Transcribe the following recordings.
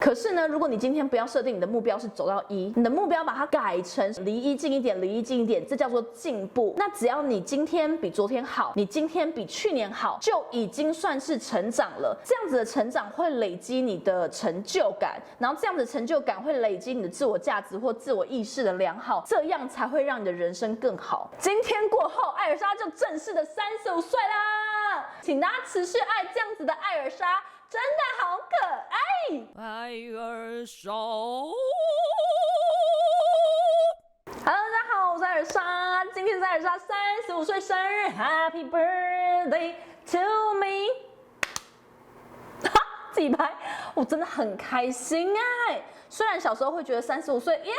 可是呢，如果你今天不要设定你的目标是走到1，你的目标把它改成离1近一点，离1近一点，这叫做进步。那只要你今天比昨天好，你今天比去年好，就已经算是成长了。这样子的成长会累积你的成就感，然后这样的成就感会累积你的自我价值或自我意识的良好，这样才会让你的人生更好。今天过后，艾尔莎就正式的35岁啦！请大家持续爱这样子的艾尔莎，真的好可爱。艾尔莎 ，Hello， 大家好，我是艾尔莎，今天是艾尔莎35岁生日 ，Happy birthday to me。自己拍，我真的很开心哎！虽然小时候会觉得35岁呀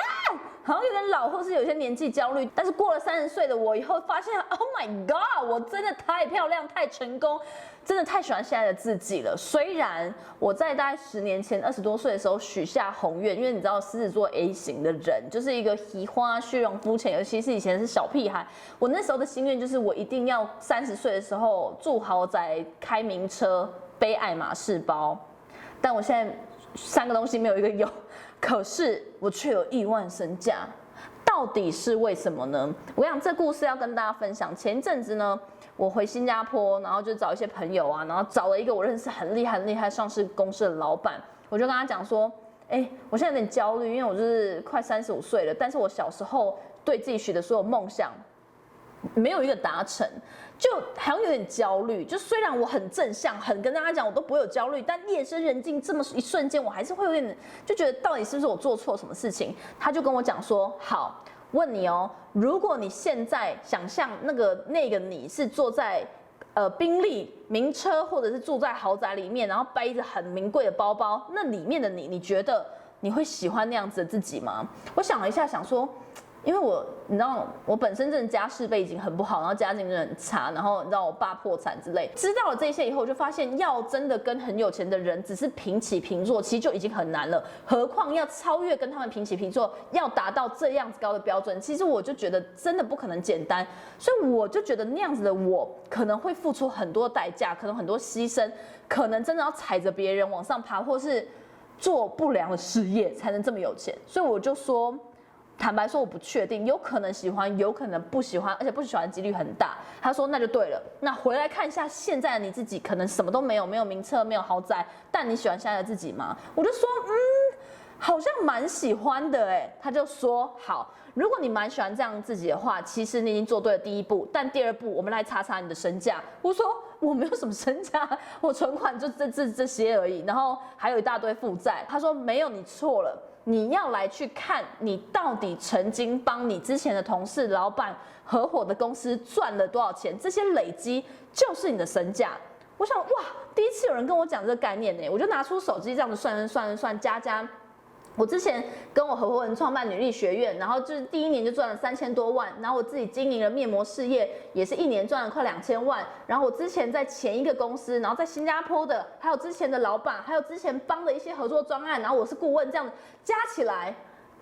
好像有点老，或是有些年纪焦虑，但是过了30岁的我以后发现 ，Oh my God， 我真的太漂亮、太成功，真的太喜欢现在的自己了。虽然我在大概10年前20多岁的时候许下宏愿，因为你知道狮子座 A 型的人就是一个喜花、虚荣、肤浅，尤其是以前是小屁孩。我那时候的心愿就是我一定要30岁的时候住豪宅、开名车、背爱马仕包。但我现在3个东西没有一个有，可是我却有亿万身价，到底是为什么呢？我想这故事要跟大家分享。前一阵子呢，我回新加坡，然后就找一些朋友啊，然后找了一个我认识很厉害上市公司的老板，我就跟他讲说，我现在有点焦虑，因为我就是快35岁了，但是我小时候对自己许的所有梦想没有一个达成，就好像有点焦虑。就虽然我很正向，很跟大家讲我都不会有焦虑，但夜深人静这么一瞬间，我还是会有点就觉得到底是不是我做错什么事情。他就跟我讲说，好，问你哦，如果你现在想象那个你是坐在宾利名车，或者是住在豪宅里面，然后背着很名贵的包包，那里面的你觉得你会喜欢那样子的自己吗？我想了一下，想说。因为你知道我本身真的家世背景很不好，然后家境真的很差，然后你知道我爸破产之类，知道了这些以后，我就发现要真的跟很有钱的人只是平起平坐，其实就已经很难了，何况要超越跟他们平起平坐，要达到这样子高的标准，其实我就觉得真的不可能简单，所以我就觉得那样子的我可能会付出很多代价，可能很多牺牲，可能真的要踩着别人往上爬，或是做不良的事业才能这么有钱，所以我就说。坦白说，我不确定，有可能喜欢，有可能不喜欢，而且不喜欢的几率很大。他说那就对了，那回来看一下现在的你自己，可能什么都没有，没有名车，没有豪宅，但你喜欢现在的自己吗？我就说好像蛮喜欢的哎。他就说好，如果你蛮喜欢这样自己的话，其实你已经做对了第1步，但第2步我们来查查你的身价。我说我没有什么身价，我存款就这些而已，然后还有一大堆负债。他说没有，你错了。你要来去看你到底曾经帮你之前的同事、老板、合伙的公司赚了多少钱，这些累积就是你的身价。我想哇，第一次有人跟我讲这个概念呢，我就拿出手机这样子算，加。我之前跟我合伙人创办女力学院，然后就是第1年就赚了3000多万，然后我自己经营了面膜事业，也是1年赚了快2000万。然后我之前在前一个公司，然后在新加坡的，还有之前的老板，还有之前帮的一些合作专案，然后我是顾问，这样加起来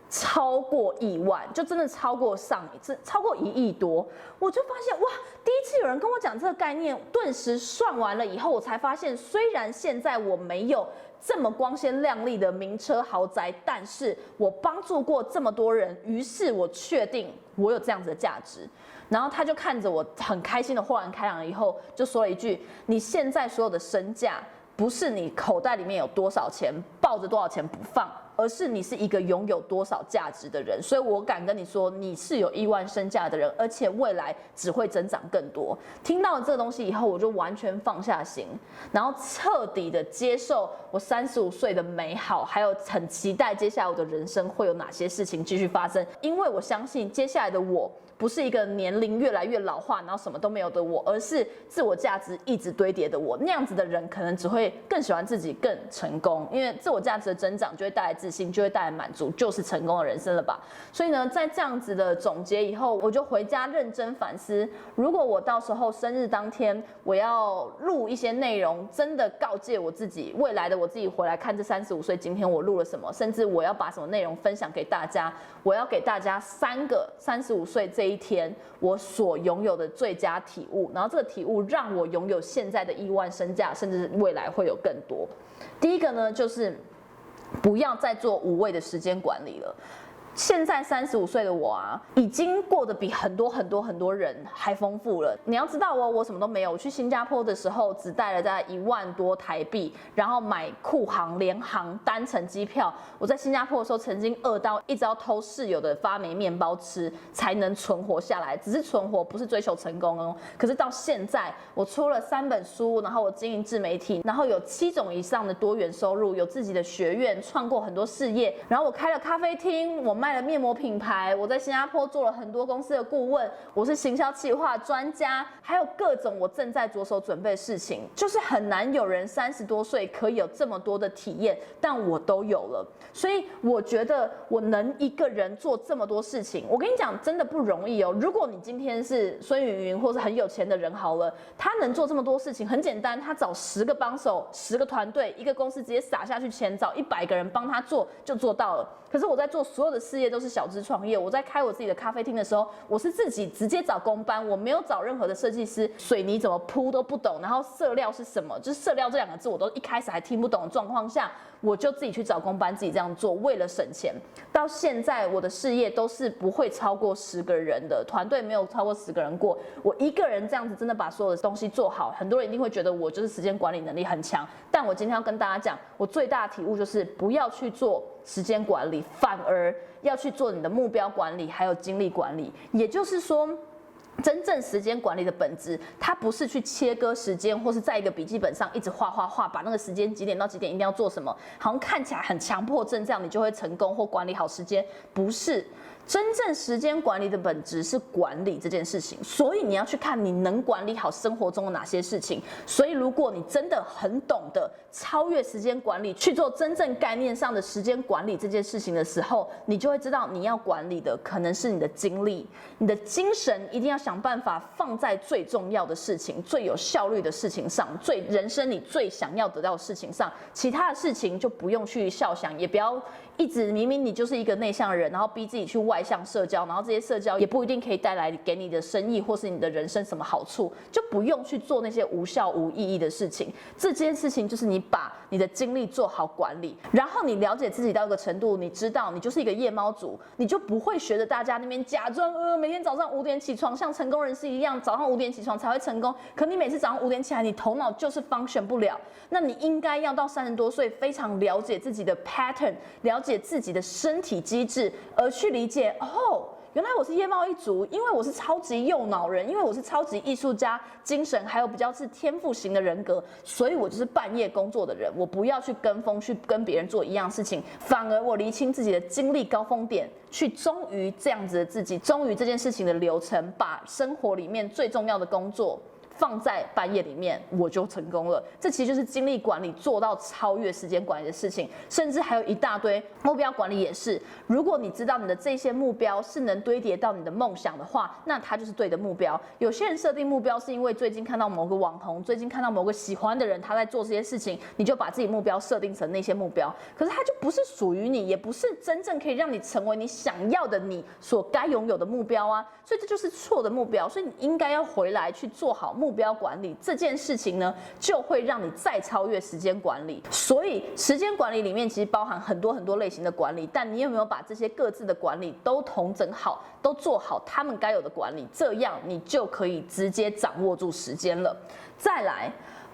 超过1万，就真的超过超过1亿多。我就发现哇，第一次有人跟我讲这个概念，顿时算完了以后，我才发现，虽然现在我没有这么光鲜亮丽的名车豪宅，但是我帮助过这么多人，于是我确定我有这样子的价值。然后他就看着我很开心的豁然开朗，以后就说了一句：你现在所有的身价，不是你口袋里面有多少钱，抱着多少钱不放，而是你是一个拥有多少价值的人。所以我敢跟你说，你是有亿万身价的人，而且未来只会增长更多。听到了这个东西以后，我就完全放下心，然后彻底的接受我35岁的美好，还有很期待接下来我的人生会有哪些事情继续发生。因为我相信接下来的我不是一个年龄越来越老化，然后什么都没有的我，而是自我价值一直堆叠的我。那样子的人可能只会更喜欢自己，更成功。因为自我价值的增长就会带来自信，就会带来满足，就是成功的人生了吧。所以呢，在这样子的总结以后，我就回家认真反思，如果我到时候生日当天我要录一些内容，真的告诫我自己，未来的我自己回来看这35岁今天我录了什么，甚至我要把什么内容分享给大家，我要给大家3个35岁这一天我所拥有的最佳体悟，然后这个体悟让我拥有现在的亿万身价，甚至未来会有更多。第一个呢，就是不要再做无谓的时间管理了。现在35岁的我啊，已经过得比很多人还丰富了。你要知道哦，我什么都没有。我去新加坡的时候，只带了大概1万多台币，然后买酷航、联航单程机票。我在新加坡的时候，曾经饿到一直要偷室友的发霉面包吃，才能存活下来。只是存活，不是追求成功哦。可是到现在，我出了3本书，然后我经营自媒体，然后有7种以上的多元收入，有自己的学院，创过很多事业，然后我开了咖啡厅，我卖了面膜品牌，我在新加坡做了很多公司的顾问，我是行销企划专家，还有各种我正在着手准备的事情，就是很难有人30多岁可以有这么多的体验，但我都有了，所以我觉得我能一个人做这么多事情，我跟你讲真的不容易哦。如果你今天是孙芸芸或是很有钱的人好了，他能做这么多事情很简单，他找10个帮手，10个团队，一个公司直接撒下去钱，找100个人帮他做就做到了。可是我在做所有的事业都是小资创业，我在开我自己的咖啡厅的时候，我是自己直接找工班，我没有找任何的设计师，水泥怎么铺都不懂，然后色料是什么，就是色料这2个字我都一开始还听不懂的状况下，我就自己去找工班，自己这样做，为了省钱。到现在我的事业都是不会超过10个人的团队，没有超过10个人过。我一个人这样子真的把所有的东西做好，很多人一定会觉得我就是时间管理能力很强。但我今天要跟大家讲，我最大的体悟就是不要去做时间管理，反而要去做你的目标管理，还有精力管理。也就是说，真正时间管理的本质，它不是去切割时间，或是在一个笔记本上一直画，把那个时间几点到几点一定要做什么，好像看起来很强迫症，这样你就会成功或管理好时间，不是。真正时间管理的本质是管理这件事情，所以你要去看你能管理好生活中的哪些事情。所以如果你真的很懂得超越时间管理，去做真正概念上的时间管理这件事情的时候，你就会知道你要管理的可能是你的精力，你的精神一定要想办法放在最重要的事情、最有效率的事情上，人生你最想要得到的事情上，其他的事情就不用去肖想，也不要一直明明你就是一个内向的人，然后逼自己去外向社交，然后这些社交也不一定可以带来给你的生意或是你的人生什么好处，就不用去做那些无效无意义的事情。这件事情就是你把你的精力做好管理，然后你了解自己到一个程度，你知道你就是一个夜猫族，你就不会学着大家那边假装每天早上5点起床，像成功人士一样，早上5点起床才会成功。可你每次早上5点起来，你头脑就是 function 不了。那你应该要到30多岁，非常了解自己的 pattern， 了解自己的身体机制，而去理解原来我是夜猫一族，因为我是超级右脑人，因为我是超级艺术家精神，还有比较是天赋型的人格，所以我就是半夜工作的人。我不要去跟风，去跟别人做一样事情，反而我厘清自己的精力高峰点，去忠于这样子的自己，忠于这件事情的流程，把生活里面最重要的工作放在半夜里面，我就成功了。这其实就是精力管理做到超越时间管理的事情，甚至还有一大堆目标管理也是。如果你知道你的这些目标是能堆叠到你的梦想的话，那它就是对的目标。有些人设定目标是因为最近看到某个网红，最近看到某个喜欢的人他在做这些事情，你就把自己目标设定成那些目标，可是它就不是属于你，也不是真正可以让你成为你想要的你所该拥有的目标啊。所以这就是错的目标，所以你应该要回来去做好目标管理这件事情呢，就会让你再超越时间管理。所以时间管理里面其实包含很多类型的管理，但你有没有把这些各自的管理都统整好，都做好他们该有的管理，这样你就可以直接掌握住时间了。再来，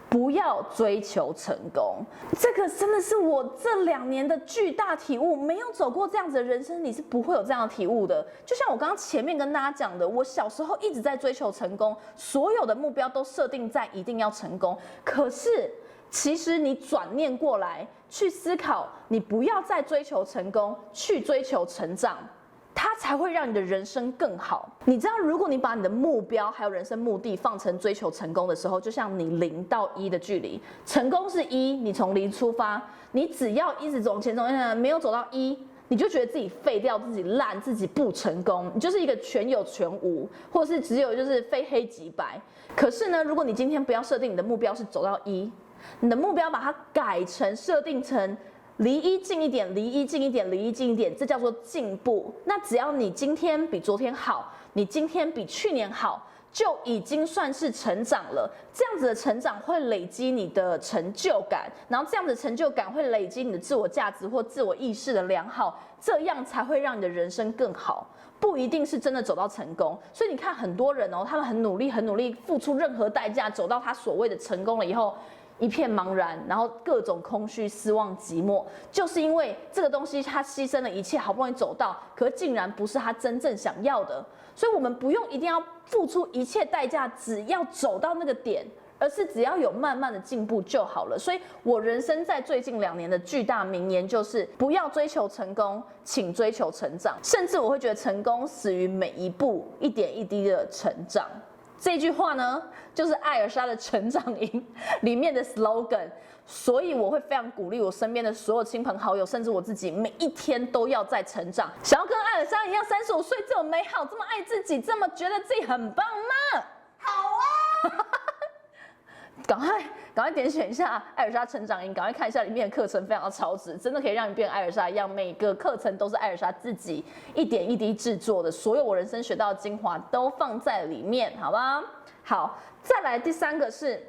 不要追求成功，这个真的是我这2年的巨大体悟。没有走过这样子的人生，你是不会有这样的体悟的。就像我刚刚前面跟大家讲的，我小时候一直在追求成功，所有的目标都设定在一定要成功。可是其实你转念过来去思考，你不要再追求成功，去追求成长，它才会让你的人生更好。你知道，如果你把你的目标还有人生目的放成追求成功的时候，就像你0到1的距离，成功是1，你从0出发，你只要一直往前走，没有走到1，你就觉得自己废掉，自己烂，自己不成功，你就是一个全有全无，或是只有就是非黑即白。可是呢，如果你今天不要设定你的目标是走到1，你的目标把它改成设定成离1近一点，离1近一点，离1近一点，这叫做进步。那只要你今天比昨天好，你今天比去年好，就已经算是成长了。这样子的成长会累积你的成就感，然后这样的成就感会累积你的自我价值或自我意识的良好，这样才会让你的人生更好。不一定是真的走到成功，所以你看很多人哦，他们很努力，付出任何代价，走到他所谓的成功了以后，一片茫然，然后各种空虚、失望、寂寞，就是因为这个东西他牺牲了一切，好不容易走到，可竟然不是他真正想要的。所以我们不用一定要付出一切代价，只要走到那个点。而是只要有慢慢的进步就好了。所以我人生在最近2年的巨大名言就是：不要追求成功，请追求成长。甚至我会觉得成功始于每一步一点一滴的成长。这句话呢，就是艾尔莎的成长营里面的 slogan。所以我会非常鼓励我身边的所有亲朋好友，甚至我自己，每一天都要在成长。想要跟艾尔莎一样，35岁这么美好，这么爱自己，这么觉得自己很棒吗？好啊！赶快点选一下艾尔莎成长营，赶快看一下里面的课程，非常的超值，真的可以让你变艾尔莎一样。每个课程都是艾尔莎自己一点一滴制作的，所有我人生学到的精华都放在里面，好吧？好，再来第3个是，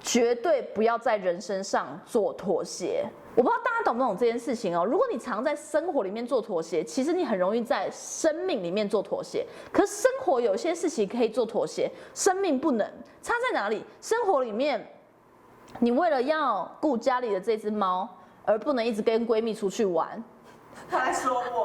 绝对不要在人生上做妥协。我不知道大家懂不懂这件事情哦。如果你常在生活里面做妥协，其实你很容易在生命里面做妥协。可是生活有些事情可以做妥协，生命不能。差在哪里？生活里面，你为了要顾家里的这只猫，而不能一直跟闺蜜出去玩。他在说我。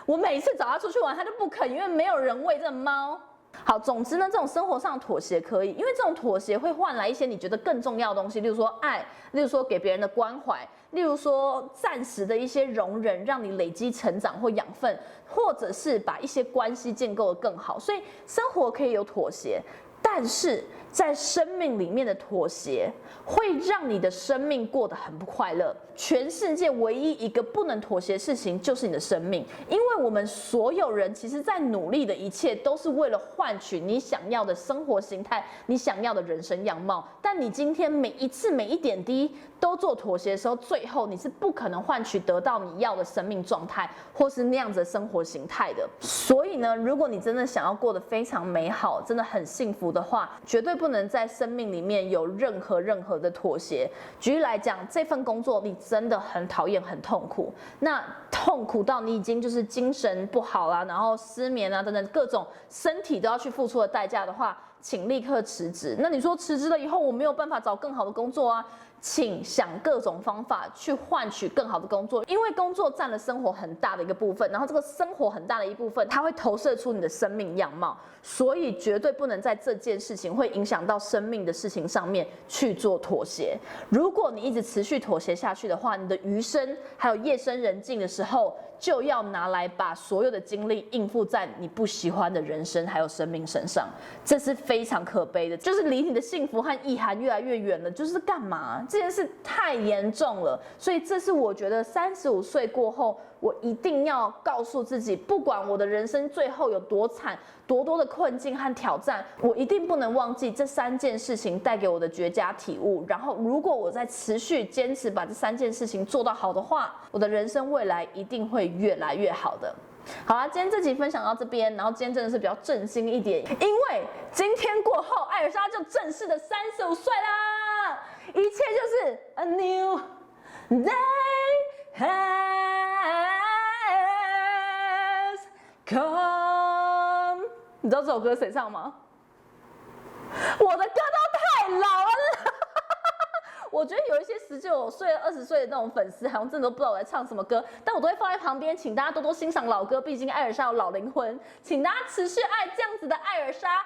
我每次找她出去玩，她就不肯，因为没有人喂这猫。好，总之呢，这种生活上的妥协可以，因为这种妥协会换来一些你觉得更重要的东西，例如说爱，例如说给别人的关怀，例如说暂时的一些容忍，让你累积成长或养分，或者是把一些关系建构得更好。所以生活可以有妥协，但是在生命里面的妥协会让你的生命过得很不快乐。全世界唯一一个不能妥协的事情就是你的生命，因为我们所有人其实在努力的一切都是为了换取你想要的生活形态，你想要的人生样貌。但你今天每一次每一点滴都做妥协的时候，最后你是不可能换取得到你要的生命状态，或是那样子的生活形态的。所以呢，如果你真的想要过得非常美好，真的很幸福的话，绝对不能在生命里面有任何的妥协。举例来讲，这份工作你真的很讨厌，很痛苦，那痛苦到你已经就是精神不好啦，然后失眠啊等等各种身体都要去付出的代价的话，请立刻辞职。那你说辞职了以后我没有办法找更好的工作啊？请想各种方法去换取更好的工作，因为工作占了生活很大的一个部分，然后这个生活很大的一部分，它会投射出你的生命样貌，所以绝对不能在这件事情会影响到生命的事情上面去做妥协。如果你一直持续妥协下去的话，你的余生还有夜深人静的时候，就要拿来把所有的精力应付在你不喜欢的人生还有生命身上，这是非常可悲的，就是离你的幸福和意涵越来越远了。就是干嘛？这件事太严重了，所以这是我觉得35岁过后，我一定要告诉自己，不管我的人生最后有多惨，多的困境和挑战，我一定不能忘记这3件事情带给我的绝佳体悟。然后，如果我在持续坚持把这3件事情做到好的话，我的人生未来一定会越来越好的。好啦，今天这集分享到这边，然后今天真的是比较震惊一点，因为今天过后，艾尔莎就正式的35岁啦，一切就是 a new day has come。你知道这首歌谁唱吗？我的歌都太老了。我觉得有一些19岁、20岁的那种粉丝，好像真的都不知道我在唱什么歌，但我都会放在旁边，请大家多多欣赏老歌，毕竟艾尔莎有老灵魂，请大家持续爱这样子的艾尔莎。